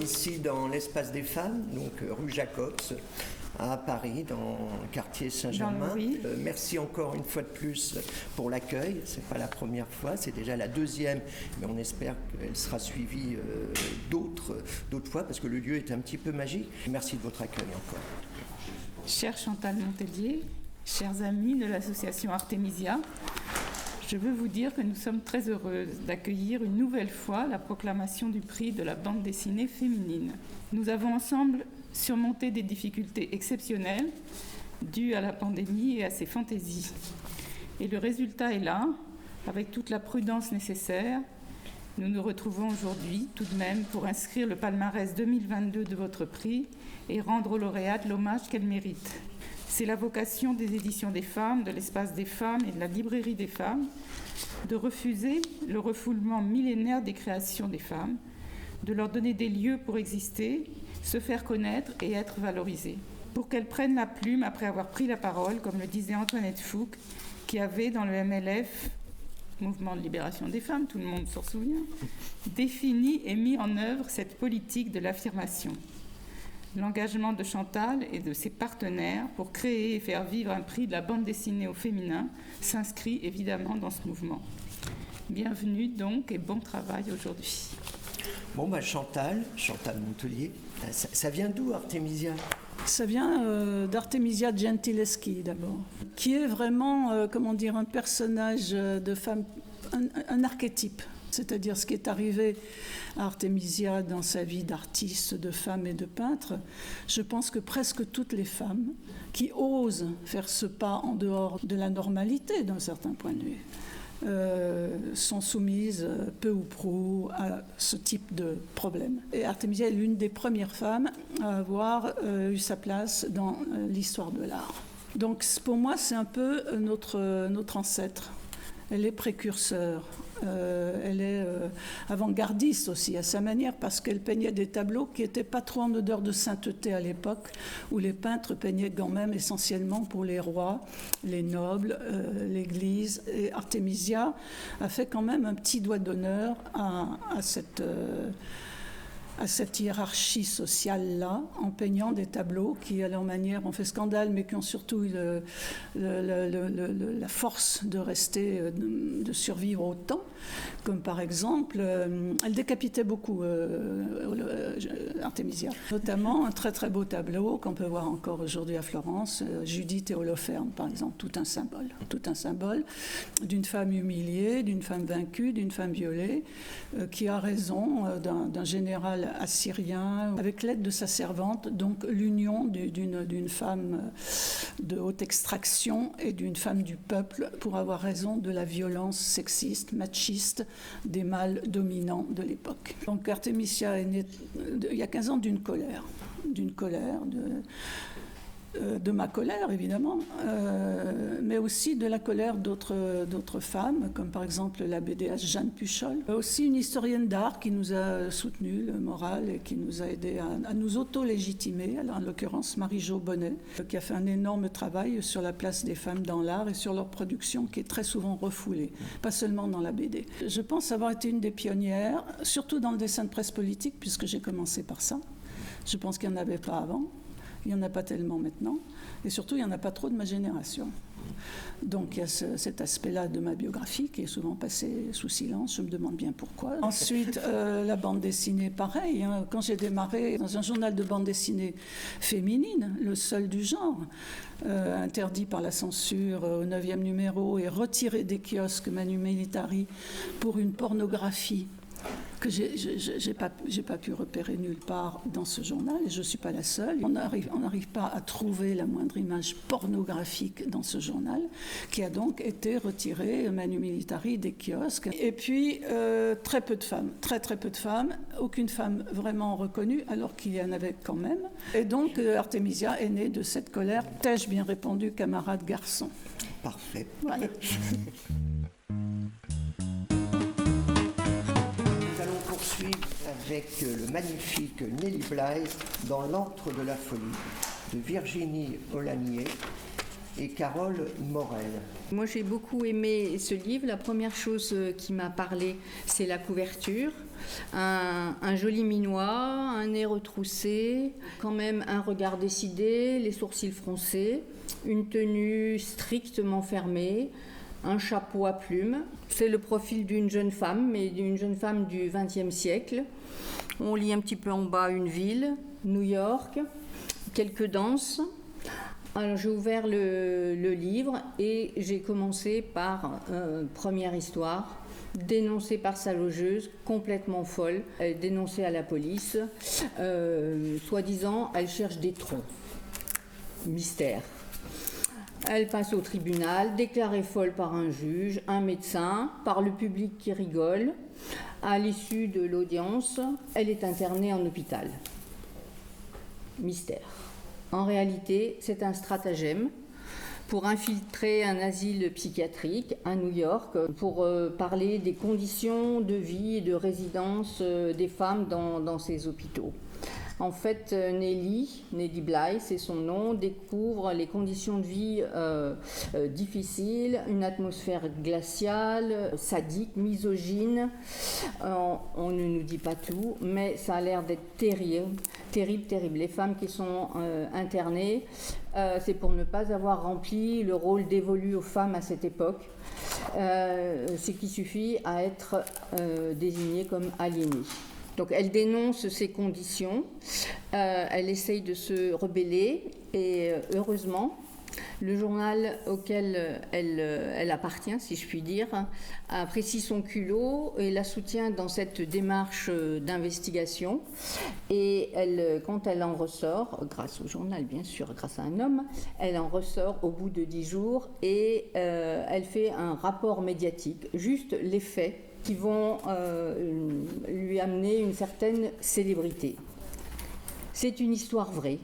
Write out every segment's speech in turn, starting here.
ici dans l'espace des femmes, donc rue Jacobs, à Paris, dans le quartier Saint-Germain. Merci encore une fois de plus pour l'accueil. Ce n'est pas la première fois, c'est déjà la deuxième, mais on espère qu'elle sera suivie d'autres fois, parce que le lieu est un petit peu magique. Merci de votre accueil encore. Chère Chantal Montellier, chers amis de l'association Artemisia, je veux vous dire que nous sommes très heureuses d'accueillir une nouvelle fois la proclamation du prix de la bande dessinée féminine. Nous avons ensemble surmonté des difficultés exceptionnelles dues à la pandémie et à ses fantaisies. Et le résultat est là, avec toute la prudence nécessaire. Nous nous retrouvons aujourd'hui tout de même pour inscrire le palmarès 2022 de votre prix et rendre aux lauréates l'hommage qu'elles méritent. C'est la vocation des éditions des femmes, de l'espace des femmes et de la librairie des femmes de refuser le refoulement millénaire des créations des femmes, de leur donner des lieux pour exister, se faire connaître et être valorisées. Pour qu'elles prennent la plume après avoir pris la parole, comme le disait Antoinette Fouque, qui avait dans le MLF, Mouvement de libération des femmes, tout le monde s'en souvient, défini et mis en œuvre cette politique de l'affirmation. L'engagement de Chantal et de ses partenaires pour créer et faire vivre un prix de la bande dessinée au féminin s'inscrit évidemment dans ce mouvement. Bienvenue donc et bon travail aujourd'hui. Bon, Chantal Montellier, ça vient d'où Artemisia ? Ça vient d'Artemisia Gentileschi d'abord, qui est vraiment, un personnage de femme, un archétype. C'est-à-dire ce qui est arrivé à Artemisia dans sa vie d'artiste, de femme et de peintre. Je pense que presque toutes les femmes qui osent faire ce pas en dehors de la normalité d'un certain point de vue sont soumises peu ou prou à ce type de problème. Et Artemisia est l'une des premières femmes à avoir eu sa place dans l'histoire de l'art. Donc pour moi, c'est un peu notre ancêtre. Elle est précurseur. Elle est avant-gardiste aussi à sa manière parce qu'elle peignait des tableaux qui n'étaient pas trop en odeur de sainteté à l'époque où les peintres peignaient quand même essentiellement pour les rois, les nobles, l'église. Et Artemisia a fait quand même un petit doigt d'honneur à cette hiérarchie sociale-là, en peignant des tableaux qui, à leur manière, ont fait scandale, mais qui ont surtout eu la force de rester, de survivre au temps. Comme par exemple, elle décapitait beaucoup, Artemisia. Notamment un très très beau tableau qu'on peut voir encore aujourd'hui à Florence, Judith et Holoferne, par exemple, tout un symbole d'une femme humiliée, d'une femme vaincue, d'une femme violée, qui a raison d'un général assyrien, avec l'aide de sa servante, donc l'union d'une femme de haute extraction et d'une femme du peuple pour avoir raison de la violence sexiste, machiste des mâles dominants de l'époque. Donc Artemisia est née il y a 15 ans d'une colère, de ma colère évidemment, mais aussi de la colère d'autres femmes, comme par exemple la BDS Jeanne Puchol. Aussi une historienne d'art qui nous a soutenu le moral et qui nous a aidé à nous auto-légitimer, en l'occurrence Marie-Jo Bonnet, qui a fait un énorme travail sur la place des femmes dans l'art et sur leur production qui est très souvent refoulée, pas seulement dans la BD. Je pense avoir été une des pionnières, surtout dans le dessin de presse politique, puisque j'ai commencé par ça. Je pense qu'il n'y en avait pas avant. Il n'y en a pas tellement maintenant, et surtout il n'y en a pas trop de ma génération. Donc il y a cet aspect-là de ma biographie qui est souvent passé sous silence, je me demande bien pourquoi. Ensuite, la bande dessinée, pareil, hein. Quand j'ai démarré dans un journal de bande dessinée féminine, le seul du genre, interdit par la censure au 9e numéro et retiré des kiosques Manu Militari pour une pornographie que j'ai pas pu repérer nulle part dans ce journal, et je ne suis pas la seule. On n'arrive pas à trouver la moindre image pornographique dans ce journal, qui a donc été retiré, Manu Militari, des kiosques. Et puis, très peu de femmes, très peu de femmes, aucune femme vraiment reconnue, alors qu'il y en avait quand même. Et donc, Artemisia est née de cette colère. T'ai-je bien répondu, camarade garçon ? Parfait. Voilà. Avec le magnifique Nelly Bly dans l'antre de la folie de Virginie Aulagnier, et Carole Morel. Moi, j'ai beaucoup aimé ce livre. La première chose qui m'a parlé, c'est la couverture. Un joli minois, un nez retroussé, quand même un regard décidé, les sourcils froncés, une tenue strictement fermée, un chapeau à plumes. C'est le profil d'une jeune femme, mais d'une jeune femme du XXe siècle. On lit un petit peu en bas une ville, New York, quelques danses. Alors j'ai ouvert le livre et j'ai commencé par première histoire, dénoncée par sa logeuse, complètement folle, dénoncée à la police. Soi-disant, elle cherche des troncs. Mystère. Elle passe au tribunal, déclarée folle par un juge, un médecin, par le public qui rigole. À l'issue de l'audience, elle est internée en hôpital. Mystère. En réalité, c'est un stratagème pour infiltrer un asile psychiatrique à New York, pour parler des conditions de vie et de résidence des femmes dans ces hôpitaux. En fait, Nellie Bly, c'est son nom, découvre les conditions de vie difficiles, une atmosphère glaciale, sadique, misogyne. On ne nous dit pas tout, mais ça a l'air d'être terrible. Les femmes qui sont internées, c'est pour ne pas avoir rempli le rôle dévolu aux femmes à cette époque, ce qui suffit à être désignées comme aliénées. Donc elle dénonce ces conditions, elle essaye de se rebeller et heureusement, le journal auquel elle appartient, si je puis dire, apprécie son culot et la soutient dans cette démarche d'investigation. Et quand elle en ressort, grâce au journal bien sûr, grâce à un homme, elle en ressort au bout de 10 jours et elle fait un rapport médiatique, juste les faits qui vont lui amener une certaine célébrité. C'est une histoire vraie.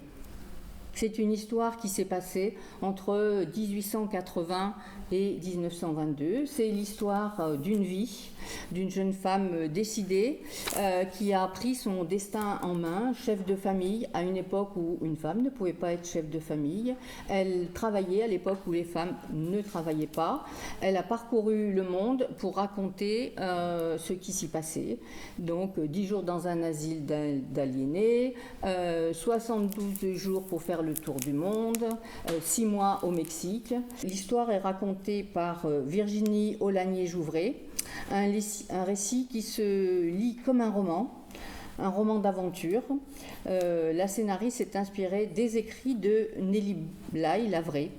C'est une histoire qui s'est passée entre 1880 et 1922. C'est l'histoire d'une vie, d'une jeune femme décidée qui a pris son destin en main, chef de famille, à une époque où une femme ne pouvait pas être chef de famille. Elle travaillait à l'époque où les femmes ne travaillaient pas. Elle a parcouru le monde pour raconter ce qui s'y passait. Donc 10 jours dans un asile d'aliénés, 72 jours pour faire le tour du monde, 6 mois au Mexique. L'histoire est racontée par Virginie Aulagnier-Jouvray, un récit qui se lit comme un roman d'aventure. La scénariste s'est inspirée des écrits de Nellie Bly, la vraie.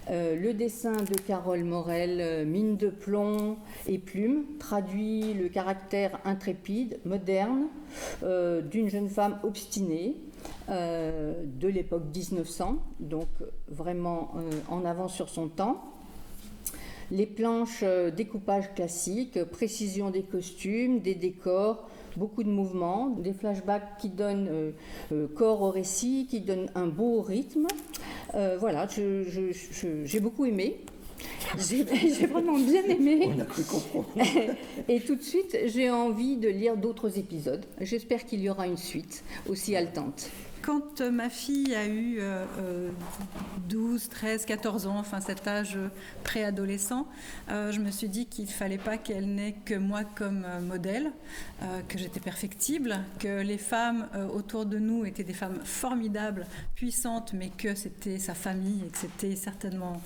Le dessin de Carole Morel, mine de plomb et plume, traduit le caractère intrépide, moderne, d'une jeune femme obstinée de l'époque 1900, donc vraiment en avance sur son temps. Les planches, découpage classique, précision des costumes, des décors, beaucoup de mouvements, des flashbacks qui donnent corps au récit, qui donnent un beau rythme. Voilà, j'ai beaucoup aimé. J'ai vraiment bien aimé. On a pu comprendre. Et tout de suite, j'ai envie de lire d'autres épisodes. J'espère qu'il y aura une suite aussi haletante. Quand ma fille a eu 12, 13, 14 ans, enfin cet âge préadolescent, je me suis dit qu'il ne fallait pas qu'elle n'ait que moi comme modèle, que j'étais perfectible, que les femmes autour de nous étaient des femmes formidables, puissantes, mais que c'était sa famille et que c'était certainement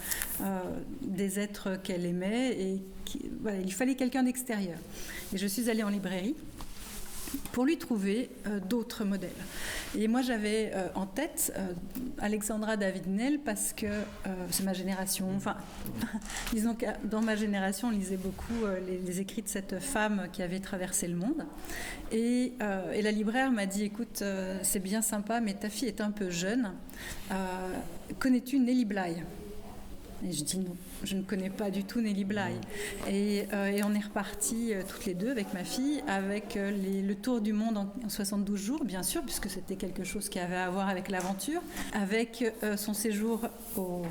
des êtres qu'elle aimait et voilà, il fallait quelqu'un d'extérieur. Et je suis allée en librairie pour lui trouver d'autres modèles. Et moi, j'avais en tête Alexandra David-Néel parce que c'est ma génération. Enfin, disons que dans ma génération, on lisait beaucoup les écrits de cette femme qui avait traversé le monde. Et la libraire m'a dit, écoute, c'est bien sympa, mais ta fille est un peu jeune. Connais-tu Nellie Bly ? Et je dis non, je ne connais pas du tout Nellie Bly. Et on est repartis toutes les deux avec ma fille, avec le tour du monde en 72 jours, bien sûr, puisque c'était quelque chose qui avait à voir avec l'aventure, avec son séjour au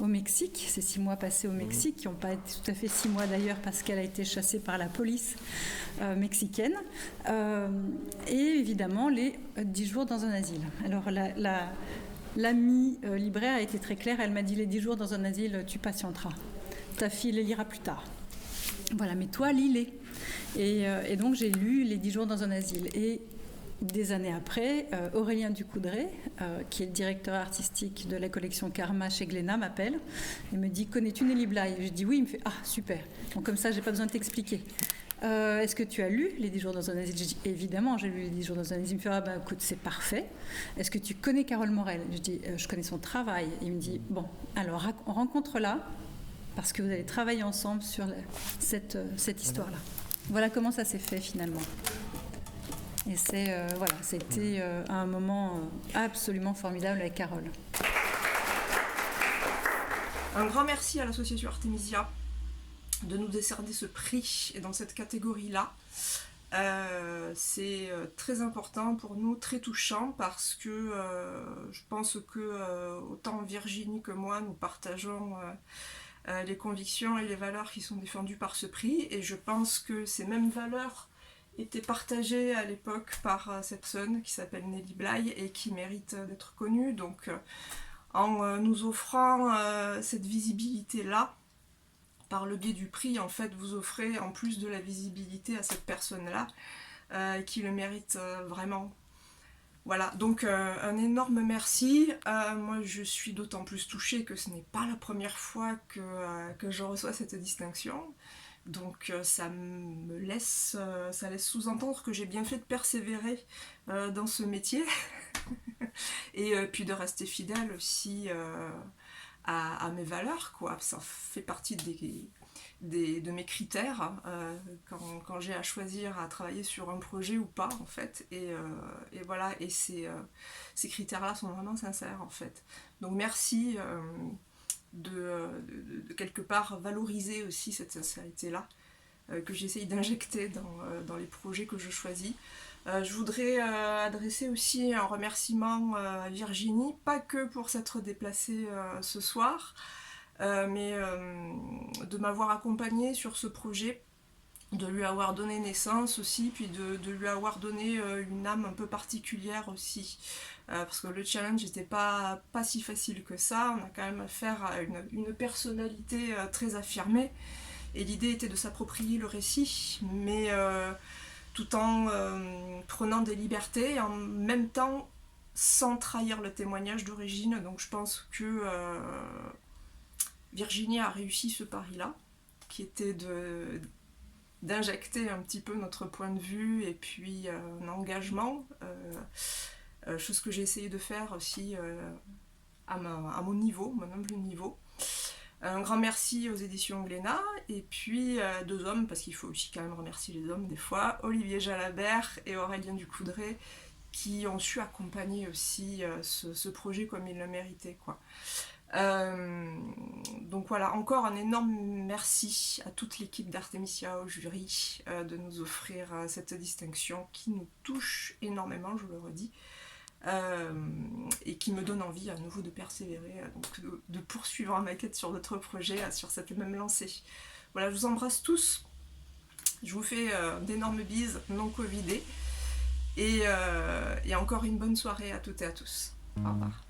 Mexique, ces 6 mois passés au Mexique, qui n'ont pas été tout à fait 6 mois d'ailleurs, parce qu'elle a été chassée par la police mexicaine, et évidemment les 10 jours dans un asile. Alors l'amie libraire a été très claire, elle m'a dit les 10 jours dans un asile, tu patienteras. Ta fille les lira plus tard. Voilà, mais toi, lis-les. Et donc j'ai lu les 10 jours dans un asile. Et des années après, Aurélien Ducoudray, qui est le directeur artistique de la collection Karma chez Glénat, m'appelle et me dit « Connais-tu Nelly Bly ?» Je dis « Oui », il me fait « Ah, super !» Donc comme ça, je n'ai pas besoin de t'expliquer. Est-ce que tu as lu les 10 jours dans un asile? Je dis évidemment, j'ai lu les 10 jours dans un asile. Il me fait écoute, c'est parfait. Est-ce que tu connais Carole Morel? Je dis je connais son travail. Il me dit bon, alors rencontre-la parce que vous allez travailler ensemble sur cette histoire-là. Voilà comment ça s'est fait finalement. Et c'était un moment absolument formidable avec Carole. Un grand merci à l'association Artemisia de nous décerner ce prix dans cette catégorie-là. C'est très important pour nous, très touchant, parce que je pense que autant Virginie que moi, nous partageons les convictions et les valeurs qui sont défendues par ce prix, et je pense que ces mêmes valeurs étaient partagées à l'époque par cette personne qui s'appelle Nelly Bly et qui mérite d'être connue. Donc en nous offrant cette visibilité-là, par le biais du prix, en fait, vous offrez en plus de la visibilité à cette personne-là qui le mérite vraiment. Voilà, donc un énorme merci. Moi, je suis d'autant plus touchée que ce n'est pas la première fois que je reçois cette distinction. Donc ça laisse sous-entendre que j'ai bien fait de persévérer dans ce métier et puis de rester fidèle aussi à mes valeurs, quoi. Ça fait partie de mes critères quand j'ai à choisir à travailler sur un projet ou pas, en fait. Et voilà, et ces critères-là sont vraiment sincères, en fait. Donc merci de quelque part valoriser aussi cette sincérité-là que j'essaye d'injecter dans les projets que je choisis. Je voudrais adresser aussi un remerciement à Virginie, pas que pour s'être déplacée ce soir, mais de m'avoir accompagnée sur ce projet, de lui avoir donné naissance aussi, puis de lui avoir donné une âme un peu particulière aussi, parce que le challenge n'était pas si facile que ça. On a quand même affaire à une personnalité très affirmée, et l'idée était de s'approprier le récit, mais tout en prenant des libertés et en même temps sans trahir le témoignage d'origine. Donc je pense que Virginie a réussi ce pari-là, qui était d'injecter un petit peu notre point de vue et puis un engagement, chose que j'ai essayé de faire aussi à mon niveau, mon humble niveau. Un grand merci aux éditions Glénat, et puis deux hommes, parce qu'il faut aussi quand même remercier les hommes des fois, Olivier Jalabert et Aurélien Ducoudray, qui ont su accompagner aussi ce projet comme il le méritait, quoi. Donc voilà, encore un énorme merci à toute l'équipe d'Artemisia, au jury, de nous offrir cette distinction qui nous touche énormément, je le redis. Et qui me donne envie à nouveau de persévérer, donc de poursuivre ma quête sur d'autres projets, sur cette même lancée. Voilà, je vous embrasse tous, je vous fais d'énormes bises non covidées, et encore une bonne soirée à toutes et à tous. Au revoir.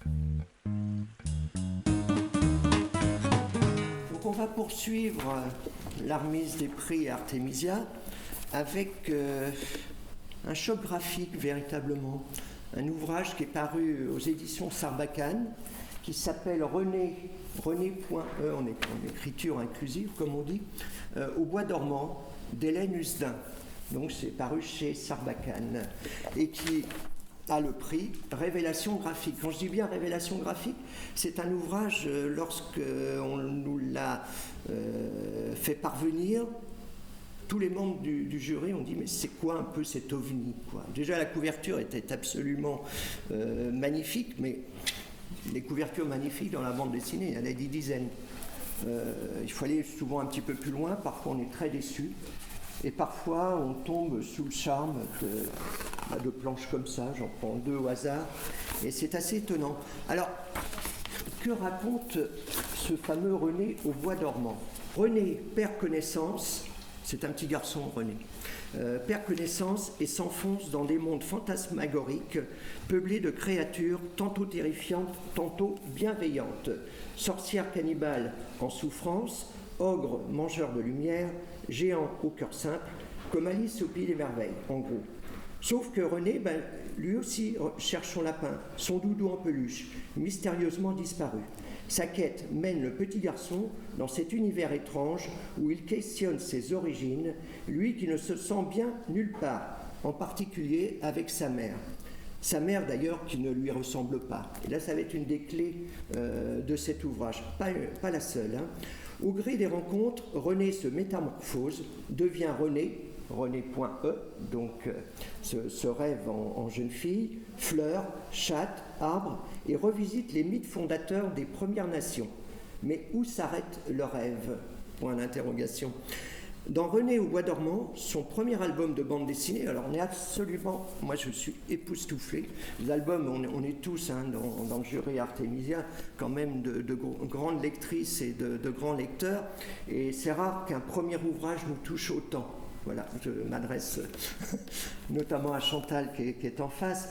Donc on va poursuivre la remise des prix Artemisia avec un choc graphique véritablement. Un ouvrage qui est paru aux éditions Sarbacane, qui s'appelle René.e, on est en écriture inclusive, comme on dit, au bois dormant, d'Hélène Husdin. Donc c'est paru chez Sarbacane, et qui a le prix Révélation graphique. Quand je dis bien Révélation graphique, c'est un ouvrage, lorsqu'on nous l'a fait parvenir, tous les membres du jury ont dit mais c'est quoi un peu cet ovni, quoi. Déjà la couverture était absolument magnifique, mais les couvertures magnifiques dans la bande dessinée, il y en a des dizaines. Il faut aller souvent un petit peu plus loin, parfois on est très déçu, et parfois on tombe sous le charme de planches comme ça, j'en prends deux au hasard, et c'est assez étonnant. Alors, que raconte ce fameux René au bois dormant? René perd connaissance, C'est un petit garçon, René. Perd connaissance et s'enfonce dans des mondes fantasmagoriques, peuplés de créatures tantôt terrifiantes, tantôt bienveillantes. Sorcières cannibales en souffrance, ogres mangeurs de lumière, géants au cœur simple, comme Alice au pays des merveilles, en gros. Sauf que René, lui aussi cherche son lapin, son doudou en peluche, mystérieusement disparu. Sa quête mène le petit garçon dans cet univers étrange où il questionne ses origines, lui qui ne se sent bien nulle part, en particulier avec sa mère. Sa mère d'ailleurs qui ne lui ressemble pas. Et là ça va être une des clés de cet ouvrage, pas la seule. Au gré des rencontres, René se métamorphose, devient René.e, donc ce rêve en jeune fille, fleur, chatte, arbre, et revisite les mythes fondateurs des Premières Nations. Mais où s'arrête le rêve ? Point d'interrogation. Dans René au bois dormant, son premier album de bande dessinée, alors on est absolument, moi je suis époustouflé. Les albums, on est tous dans le jury Artemisia, quand même de grandes lectrices et de grands lecteurs, et c'est rare qu'un premier ouvrage nous touche autant. Voilà, je m'adresse notamment à Chantal qui est en face.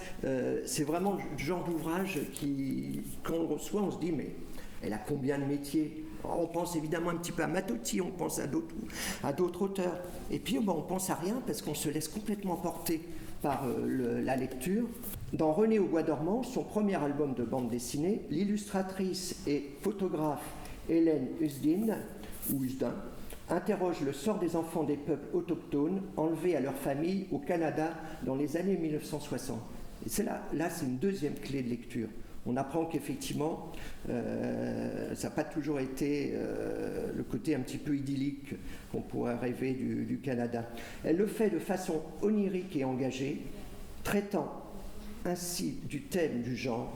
C'est vraiment le genre d'ouvrage quand on le reçoit, on se dit mais elle a combien de métiers ? On pense évidemment un petit peu à Matouti, on pense à d'autres auteurs. Et puis on pense à rien parce qu'on se laisse complètement porter par la lecture. Dans René au bois dormant, son premier album de bande dessinée, l'illustratrice et photographe Hélène Usdin interroge le sort des enfants des peuples autochtones enlevés à leur famille au Canada dans les années 1960. Et c'est là c'est une deuxième clé de lecture. On apprend qu'effectivement, ça n'a pas toujours été le côté un petit peu idyllique qu'on pourrait rêver du Canada. Elle le fait de façon onirique et engagée, traitant ainsi du thème du genre,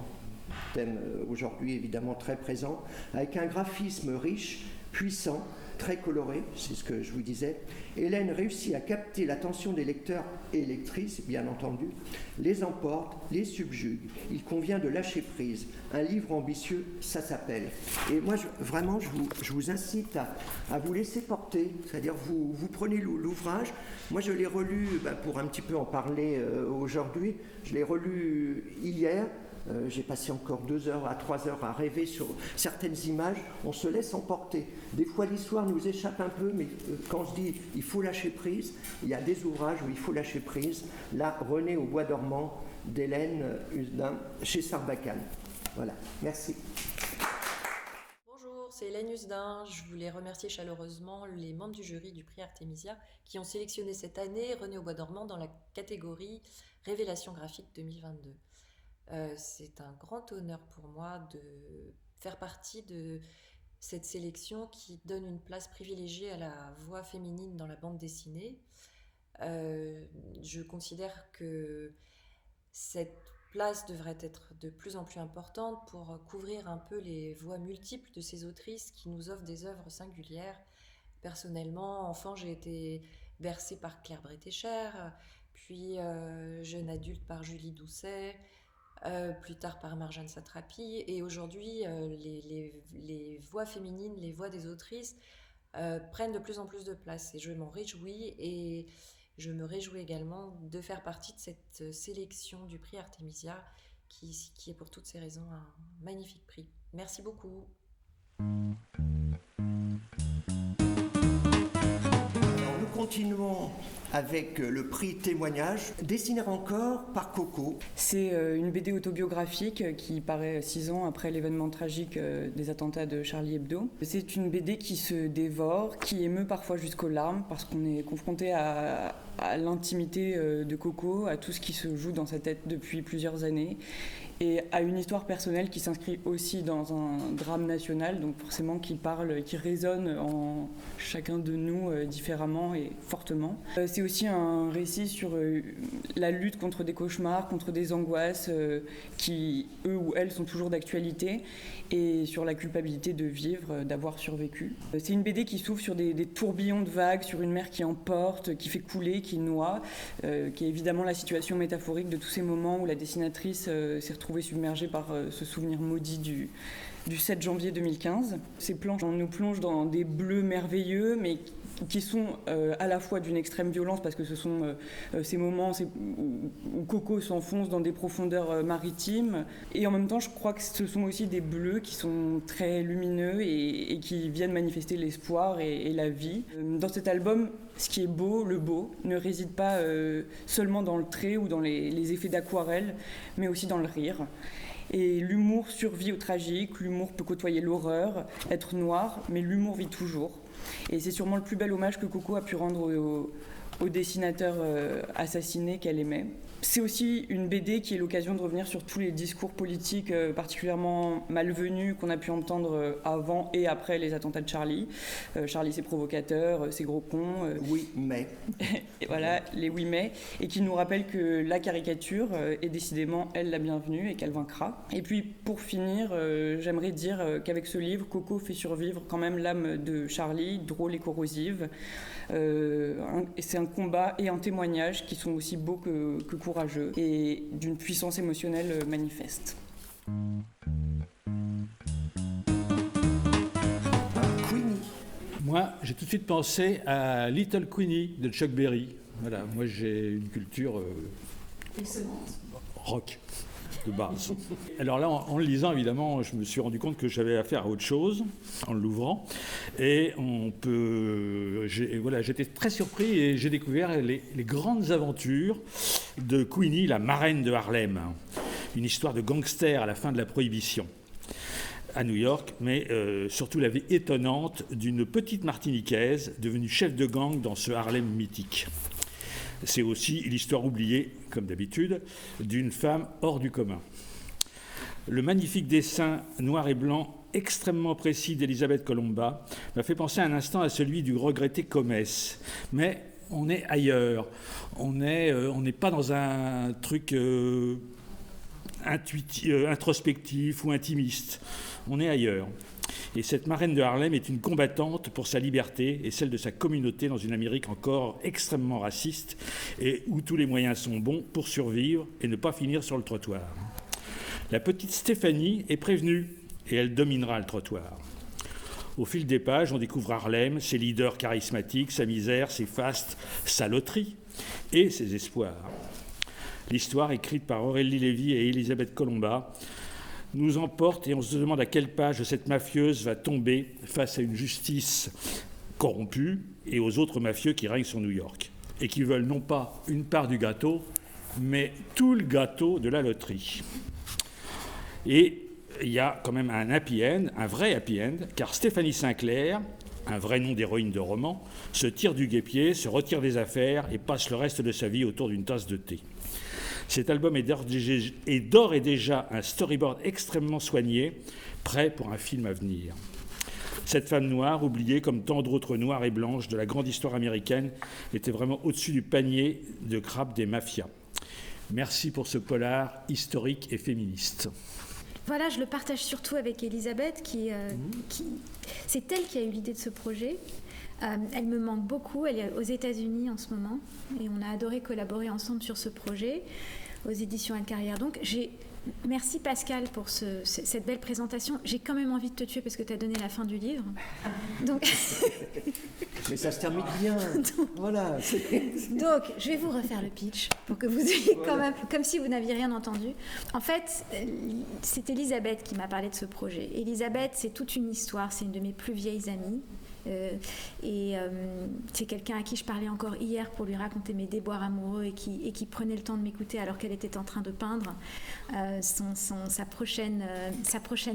thème aujourd'hui évidemment très présent, avec un graphisme riche, puissant, très coloré, c'est ce que je vous disais. Hélène réussit à capter l'attention des lecteurs et lectrices, bien entendu, les emporte, les subjugue. Il convient de lâcher prise. Un livre ambitieux, ça s'appelle. Et moi, je vous incite à vous laisser porter, c'est-à-dire vous prenez l'ouvrage. Moi, je l'ai relu, pour un petit peu en parler aujourd'hui, je l'ai relu hier. J'ai passé encore 2 heures à 3 heures à rêver sur certaines images. On se laisse emporter. Des fois, l'histoire nous échappe un peu, mais quand je dis il faut lâcher prise, il y a des ouvrages où il faut lâcher prise. Là, René au bois dormant d'Hélène Usdin chez Sarbacane. Voilà, merci. Bonjour, c'est Hélène Usdin. Je voulais remercier chaleureusement les membres du jury du prix Artemisia qui ont sélectionné cette année René au bois dormant dans la catégorie Révélation graphique 2022. C'est un grand honneur pour moi de faire partie de cette sélection qui donne une place privilégiée à la voix féminine dans la bande dessinée. Je considère que cette place devrait être de plus en plus importante pour couvrir un peu les voix multiples de ces autrices qui nous offrent des œuvres singulières. Personnellement, enfant, j'ai été bercée par Claire Bretécher, puis jeune adulte par Julie Doucet, plus tard par Marjane Satrapi, et aujourd'hui les voix féminines, les voix des autrices prennent de plus en plus de place et je m'en réjouis, et je me réjouis également de faire partie de cette sélection du prix Artemisia qui est pour toutes ces raisons un magnifique prix. Merci beaucoup. Continuons avec le prix témoignage, dessiné encore par Coco. C'est une BD autobiographique qui paraît 6 ans après l'événement tragique des attentats de Charlie Hebdo. C'est une BD qui se dévore, qui émeut parfois jusqu'aux larmes parce qu'on est confronté à l'intimité de Coco, à tout ce qui se joue dans sa tête depuis plusieurs années, et à une histoire personnelle qui s'inscrit aussi dans un drame national, donc forcément qui résonne en chacun de nous différemment et fortement. C'est aussi un récit sur la lutte contre des cauchemars, contre des angoisses qui, eux ou elles, sont toujours d'actualité, et sur la culpabilité de vivre, d'avoir survécu. C'est une BD qui s'ouvre sur des tourbillons de vagues, sur une mer qui emporte, qui fait couler, qui noie, qui est évidemment la situation métaphorique de tous ces moments où la dessinatrice s'est retrouvée submergée par ce souvenir maudit du 7 janvier 2015. Ces planches nous plongent dans des bleus merveilleux, mais qui sont à la fois d'une extrême violence, parce que ce sont ces moments où Coco s'enfonce dans des profondeurs maritimes, et en même temps, je crois que ce sont aussi des bleus qui sont très lumineux et qui viennent manifester l'espoir et la vie. Dans cet album, ce qui est beau, le beau, ne réside pas seulement dans le trait ou dans les effets d'aquarelle, mais aussi dans le rire. Et l'humour survit au tragique, l'humour peut côtoyer l'horreur, être noir, mais l'humour vit toujours. Et c'est sûrement le plus bel hommage que Coco a pu rendre au dessinateur assassiné qu'elle aimait. C'est aussi une BD qui est l'occasion de revenir sur tous les discours politiques particulièrement malvenus qu'on a pu entendre avant et après les attentats de Charlie. Charlie, c'est provocateur, c'est gros con. Oui, mais. Et voilà, les oui, mais. Et qui nous rappelle que la caricature est décidément, elle, la bienvenue et qu'elle vaincra. Et puis, pour finir, j'aimerais dire qu'avec ce livre, Coco fait survivre quand même l'âme de Charlie, drôle et corrosive. C'est un combat et un témoignage qui sont aussi beaux que courageux et d'une puissance émotionnelle manifeste. Queenie. Moi, j'ai tout de suite pensé à Little Queenie de Chuck Berry. Voilà, moi j'ai une culture rock de base. Alors là, en le lisant, évidemment, je me suis rendu compte que j'avais affaire à autre chose en l'ouvrant. Et j'étais très surpris et j'ai découvert les grandes aventures de Queenie, la marraine de Harlem. Une histoire de gangster à la fin de la Prohibition à New York, mais surtout la vie étonnante d'une petite Martiniquaise devenue chef de gang dans ce Harlem mythique. C'est aussi l'histoire oubliée, comme d'habitude, d'une femme hors du commun. Le magnifique dessin noir et blanc extrêmement précis d'Elisabeth Colomba m'a fait penser un instant à celui du regretté Comès. Mais on est ailleurs. On n'est pas dans un truc introspectif ou intimiste. On est ailleurs. Et cette marraine de Harlem est une combattante pour sa liberté et celle de sa communauté dans une Amérique encore extrêmement raciste et où tous les moyens sont bons pour survivre et ne pas finir sur le trottoir. La petite Stéphanie est prévenue et elle dominera le trottoir. Au fil des pages, on découvre Harlem, ses leaders charismatiques, sa misère, ses fastes, sa loterie et ses espoirs. L'histoire, écrite par Aurélie Lévy et Elisabeth Colomba, nous emporte et on se demande à quelle page cette mafieuse va tomber face à une justice corrompue et aux autres mafieux qui règnent sur New York et qui veulent non pas une part du gâteau, mais tout le gâteau de la loterie. Et il y a quand même un happy end, un vrai happy end, car Stéphanie Sinclair, un vrai nom d'héroïne de roman, se tire du guêpier, se retire des affaires et passe le reste de sa vie autour d'une tasse de thé. Cet album est d'ores et déjà un storyboard extrêmement soigné, prêt pour un film à venir. Cette femme noire, oubliée comme tant d'autres noires et blanches de la grande histoire américaine, était vraiment au-dessus du panier de crabes des mafias. Merci pour ce polar historique et féministe. Voilà, je le partage surtout avec Elisabeth, c'est elle qui a eu l'idée de ce projet. Elle me manque beaucoup, elle est aux États-Unis en ce moment, et on a adoré collaborer ensemble sur ce projet, aux éditions Alcarrière. Donc, merci Pascal pour cette belle présentation. J'ai quand même envie de te tuer parce que tu as donné la fin du livre. Donc... Mais ça se termine bien. Voilà. Donc, je vais vous refaire le pitch pour que vous ayez quand même, comme si vous n'aviez rien entendu. En fait, c'est Elisabeth qui m'a parlé de ce projet. Elisabeth, c'est toute une histoire. C'est une de mes plus vieilles amies. C'est quelqu'un à qui je parlais encore hier pour lui raconter mes déboires amoureux et qui prenait le temps de m'écouter alors qu'elle était en train de peindre sa prochaine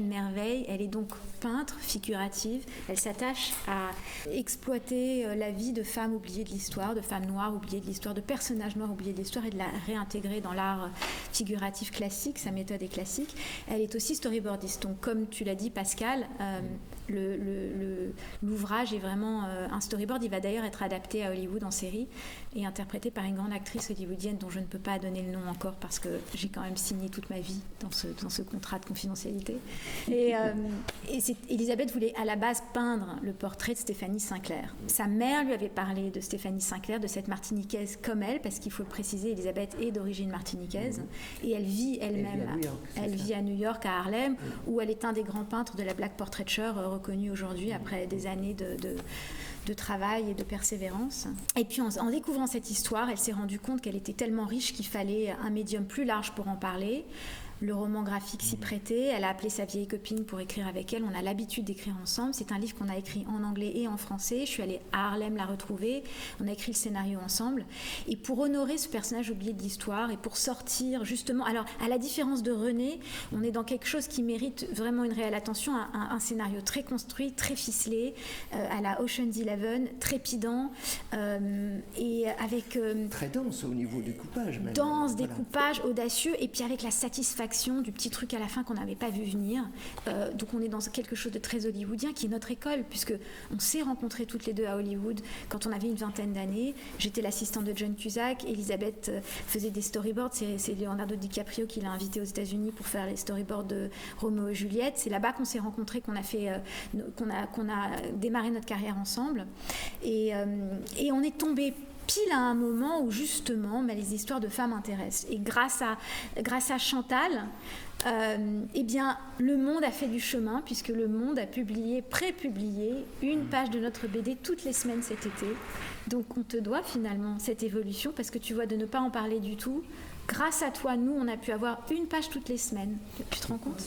merveille. Elle est donc peintre figurative. Elle s'attache à exploiter la vie de femmes oubliées de l'histoire, de femmes noires oubliées de l'histoire, de personnages noirs oubliés de l'histoire et de la réintégrer dans l'art figuratif classique. Sa méthode est classique. Elle est aussi storyboardiste. Donc, comme tu l'as dit, Pascal, l'ouvrage est vraiment un storyboard. Il va d'ailleurs être adapté à Hollywood en série et interprété par une grande actrice hollywoodienne dont je ne peux pas donner le nom encore parce que j'ai quand même signé toute ma vie dans ce contrat de confidentialité. Et Elisabeth voulait à la base peindre le portrait de Stéphanie Sinclair. Sa mère lui avait parlé de Stéphanie Sinclair, de cette Martiniquaise comme elle, parce qu'il faut le préciser, Elisabeth est d'origine martiniquaise et elle vit elle-même, elle vit à New York, à Harlem, où elle est un des grands peintres de la Black Portraiture reconnu aujourd'hui après des années de travail et de persévérance. Et puis en découvrant cette histoire, elle s'est rendue compte qu'elle était tellement riche qu'il fallait un médium plus large pour en parler. Le roman graphique s'y prêtait, elle a appelé sa vieille copine pour écrire avec elle, on a l'habitude d'écrire ensemble, c'est un livre qu'on a écrit en anglais et en français, je suis allée à Harlem la retrouver, on a écrit le scénario ensemble, et pour honorer ce personnage oublié de l'histoire, et pour sortir justement, alors à la différence de René, on est dans quelque chose qui mérite vraiment une réelle attention, un scénario très construit, très ficelé, à la Ocean's 11, trépidant, et avec... très dense au niveau du coupage. Même. Dense, voilà. Découpage, audacieux, et puis avec la satisfaction du petit truc à la fin qu'on n'avait pas vu venir. Donc on est dans quelque chose de très hollywoodien qui est notre école, puisque on s'est rencontrés toutes les deux à Hollywood quand on avait une vingtaine d'années. J'étais l'assistante de John Cusack, Elisabeth faisait des storyboards, c'est Leonardo DiCaprio qui l'a invité aux États-Unis pour faire les storyboards de Roméo et Juliette. C'est là-bas qu'on s'est rencontrés, qu'on a démarré notre carrière ensemble. Et on est tombés pile à un moment où justement les histoires de femmes intéressent. Et grâce à Chantal, eh bien, Le Monde a fait du chemin, puisque Le Monde a prépublié une page de notre BD toutes les semaines cet été. Donc on te doit finalement cette évolution, parce que tu vois, de ne pas en parler du tout, grâce à toi, nous, on a pu avoir une page toutes les semaines. Tu te rends compte ?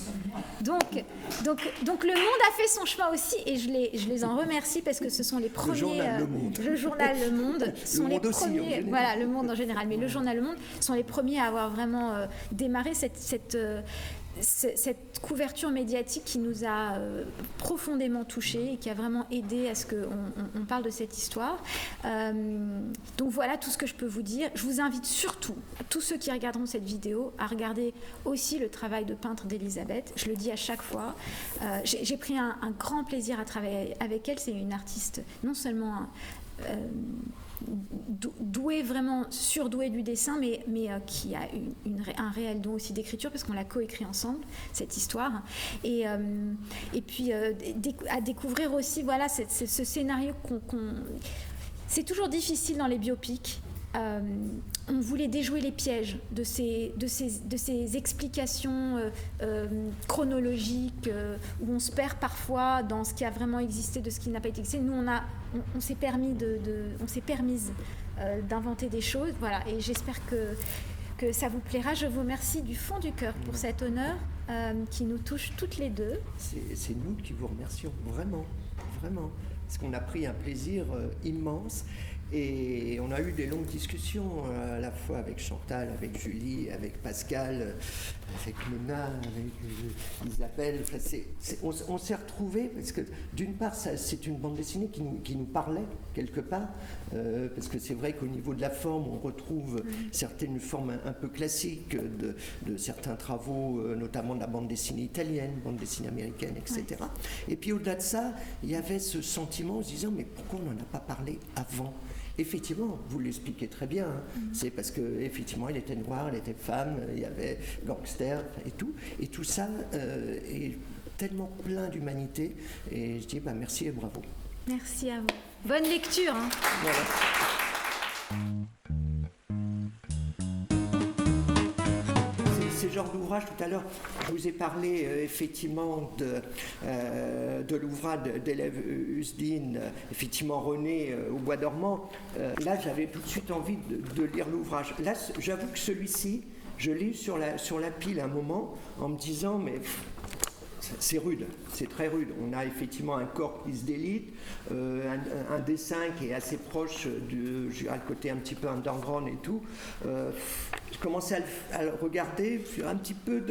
Donc Le Monde a fait son chemin aussi, et je les en remercie, parce que ce sont les premiers... Le journal Le Monde sont les premiers... Voilà, Le Monde en général, mais le journal Le Monde sont les premiers à avoir vraiment démarré cette couverture médiatique qui nous a profondément touchés et qui a vraiment aidé à ce qu'on parle de cette histoire. Donc voilà tout ce que je peux vous dire. Je vous invite surtout, tous ceux qui regarderont cette vidéo, à regarder aussi le travail de peintre d'Elisabeth. Je le dis à chaque fois. J'ai pris un grand plaisir à travailler avec elle. C'est une artiste non seulement... douée, vraiment surdouée du dessin, mais qui a un réel don aussi d'écriture, parce qu'on l'a coécrit ensemble, cette histoire. Et puis à découvrir aussi, voilà, ce scénario c'est toujours difficile dans les biopics. On voulait déjouer les pièges de ces explications chronologiques où on se perd parfois dans ce qui a vraiment existé, de ce qui n'a pas été existé. Nous, on s'est permise d'inventer des choses, voilà. Et j'espère que ça vous plaira. Je vous remercie du fond du cœur pour cet honneur qui nous touche toutes les deux. C'est nous qui vous remercions, vraiment, vraiment, parce qu'on a pris un plaisir immense. Et on a eu des longues discussions à la fois avec Chantal, avec Julie, avec Pascal, avec Mona, avec Isabelle. On s'est retrouvés parce que d'une part, c'est une bande dessinée qui nous parlait quelque part, parce que c'est vrai qu'au niveau de la forme, on retrouve certaines formes un peu classiques de certains travaux, notamment de la bande dessinée italienne, bande dessinée américaine, etc. Ouais. Et puis au-delà de ça, il y avait ce sentiment en se disant, mais pourquoi on n'en a pas parlé avant ? Effectivement, vous l'expliquez très bien, hein. C'est parce qu'effectivement, il était noir, il était femme, il y avait gangster et tout ça est tellement plein d'humanité, et je dis merci et bravo. Merci à vous. Bonne lecture. Hein. Voilà. Ces genres d'ouvrages, tout à l'heure, je vous ai parlé effectivement de l'ouvrage d'Elève Usdin, effectivement René au Bois dormant. Là, j'avais tout de suite envie de lire l'ouvrage. Là, j'avoue que celui-ci, je l'ai eu sur la pile un moment en me disant, mais c'est rude, c'est très rude. On a effectivement un corps qui se délite, un dessin qui est assez proche du côté un petit peu underground et tout. Je commençais à le regarder, je suis un petit peu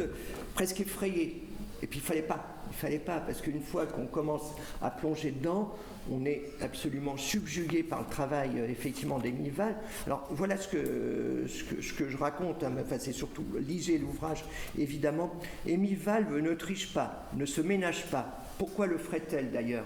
presque effrayé. Et puis il fallait pas, parce qu'une fois qu'on commence à plonger dedans, on est absolument subjugué par le travail effectivement d'Émile Val. Alors voilà ce que je raconte, hein, enfin, c'est surtout lisez l'ouvrage évidemment. Émile Val ne triche pas, ne se ménage pas. Pourquoi le ferait-elle d'ailleurs ?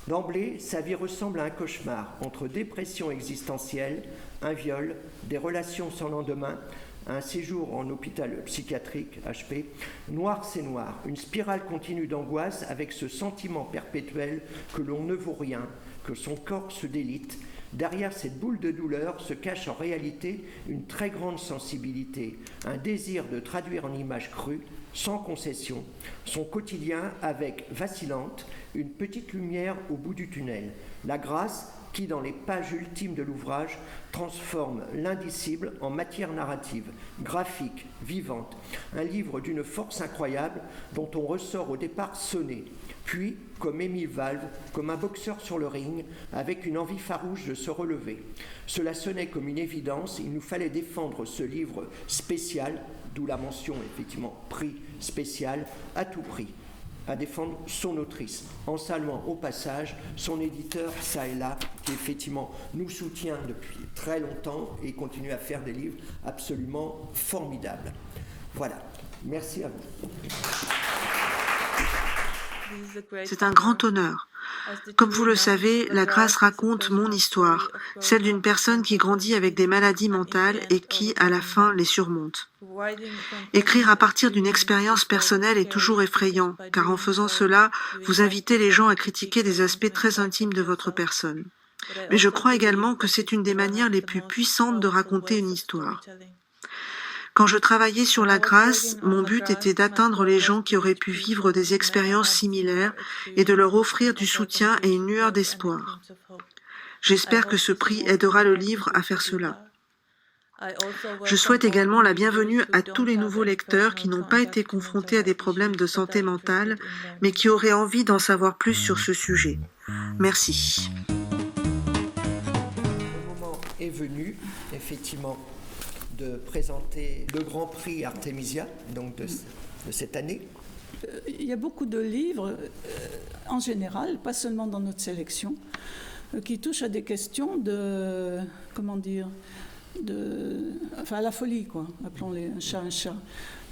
D'emblée, sa vie ressemble à un cauchemar, entre dépression existentielle, un viol, des relations sans lendemain, un séjour en hôpital psychiatrique, HP, noir c'est noir, une spirale continue d'angoisse avec ce sentiment perpétuel que l'on ne vaut rien, que son corps se délite. Derrière cette boule de douleur se cache en réalité une très grande sensibilité, un désir de traduire en images crues, sans concession, son quotidien avec, vacillante, une petite lumière au bout du tunnel. La grâce qui, dans les pages ultimes de l'ouvrage, transforme l'indicible en matière narrative, graphique, vivante. Un livre d'une force incroyable dont on ressort au départ sonné. Puis, comme Émile Valve, comme un boxeur sur le ring, avec une envie farouche de se relever. Cela sonnait comme une évidence, il nous fallait défendre ce livre spécial, d'où la mention, effectivement, prix spécial, à tout prix, à défendre son autrice, en saluant au passage son éditeur, ça et là, qui effectivement nous soutient depuis très longtemps et continue à faire des livres absolument formidables. Voilà, merci à vous. C'est un grand honneur. Comme vous le savez, La Grâce raconte mon histoire, celle d'une personne qui grandit avec des maladies mentales et qui, à la fin, les surmonte. Écrire à partir d'une expérience personnelle est toujours effrayant, car en faisant cela, vous invitez les gens à critiquer des aspects très intimes de votre personne. Mais je crois également que c'est une des manières les plus puissantes de raconter une histoire. Quand je travaillais sur La Grâce, mon but était d'atteindre les gens qui auraient pu vivre des expériences similaires et de leur offrir du soutien et une lueur d'espoir. J'espère que ce prix aidera le livre à faire cela. Je souhaite également la bienvenue à tous les nouveaux lecteurs qui n'ont pas été confrontés à des problèmes de santé mentale, mais qui auraient envie d'en savoir plus sur ce sujet. Merci. Le moment est venu, effectivement, de présenter le Grand Prix Artemisia, donc de cette année. Il y a beaucoup de livres, en général, pas seulement dans notre sélection, qui touchent à des questions de, à la folie, quoi. Appelons-les un chat un chat.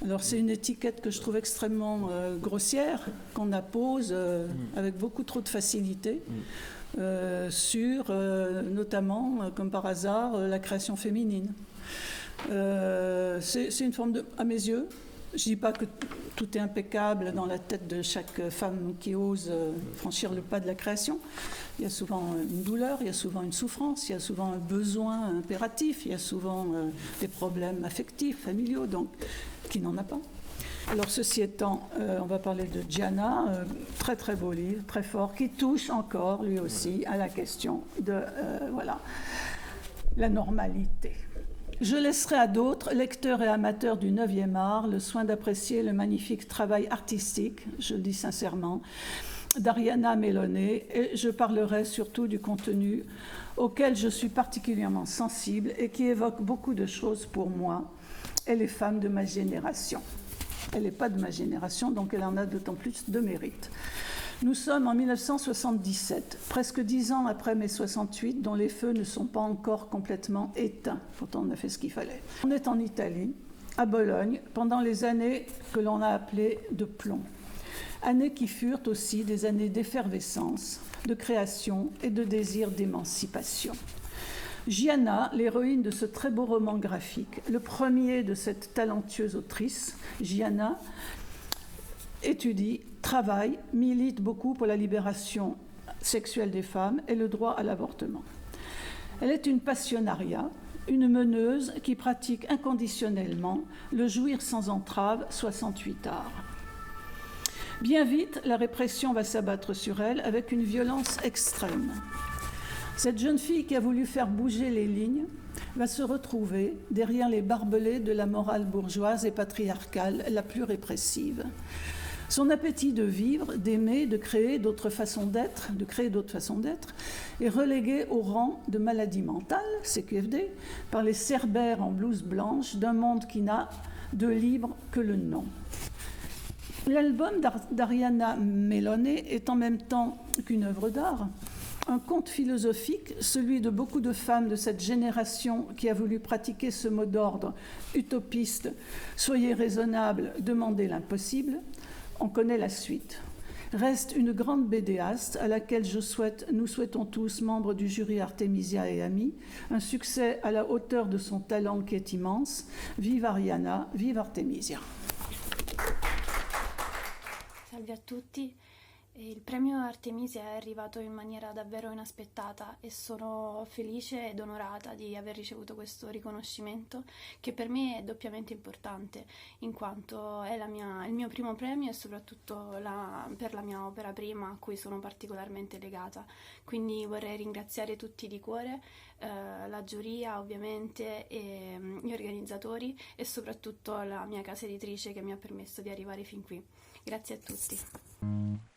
Alors c'est une étiquette que je trouve extrêmement grossière, qu'on appose avec beaucoup trop de facilité sur, notamment, comme par hasard, la création féminine. C'est une forme de, à mes yeux, je ne dis pas que tout est impeccable dans la tête de chaque femme qui ose franchir le pas de la création. Il y a souvent une douleur, il y a souvent une souffrance, il y a souvent un besoin impératif, il y a souvent des problèmes affectifs, familiaux, donc qui n'en a pas. Alors ceci étant, on va parler de Gianna, très très beau livre, très fort, qui touche encore lui aussi à la question de la normalité. Je laisserai à d'autres, lecteurs et amateurs du 9e art, le soin d'apprécier le magnifique travail artistique, je le dis sincèrement, d'Ariana Melone, et je parlerai surtout du contenu auquel je suis particulièrement sensible et qui évoque beaucoup de choses pour moi et les femmes de ma génération. Elle n'est pas de ma génération, donc elle en a d'autant plus de mérite. Nous sommes en 1977, presque 10 ans après mai 68, dont les feux ne sont pas encore complètement éteints. Pourtant, on a fait ce qu'il fallait. On est en Italie, à Bologne, pendant les années que l'on a appelées de plomb. Années qui furent aussi des années d'effervescence, de création et de désir d'émancipation. Gianna, l'héroïne de ce très beau roman graphique, le premier de cette talentueuse autrice, Gianna, étudie, travaille, milite beaucoup pour la libération sexuelle des femmes et le droit à l'avortement. Elle est une passionnariat, une meneuse qui pratique inconditionnellement le jouir sans entrave 68 arts. Bien vite, la répression va s'abattre sur elle avec une violence extrême. Cette jeune fille qui a voulu faire bouger les lignes va se retrouver derrière les barbelés de la morale bourgeoise et patriarcale la plus répressive. Son appétit de vivre, d'aimer, de créer d'autres façons d'être, est relégué au rang de maladie mentale, CQFD, par les cerbères en blouse blanche d'un monde qui n'a de libre que le nom. L'album d'Ariana Melone est en même temps qu'une œuvre d'art, un conte philosophique, celui de beaucoup de femmes de cette génération qui a voulu pratiquer ce mot d'ordre utopiste « Soyez raisonnables, demandez l'impossible ». On connaît la suite. Reste une grande bédéaste à laquelle nous souhaitons tous, membres du jury Artemisia et amis, un succès à la hauteur de son talent qui est immense. Vive Ariana, vive Artemisia. Salve a tutti. Il premio Artemisia è arrivato in maniera davvero inaspettata e sono felice ed onorata di aver ricevuto questo riconoscimento, che per me è doppiamente importante, in quanto è il mio primo premio e soprattutto per la mia opera prima, a cui sono particolarmente legata. Quindi vorrei ringraziare tutti di cuore, la giuria ovviamente, e gli organizzatori e soprattutto la mia casa editrice che mi ha permesso di arrivare fin qui. Grazie a tutti.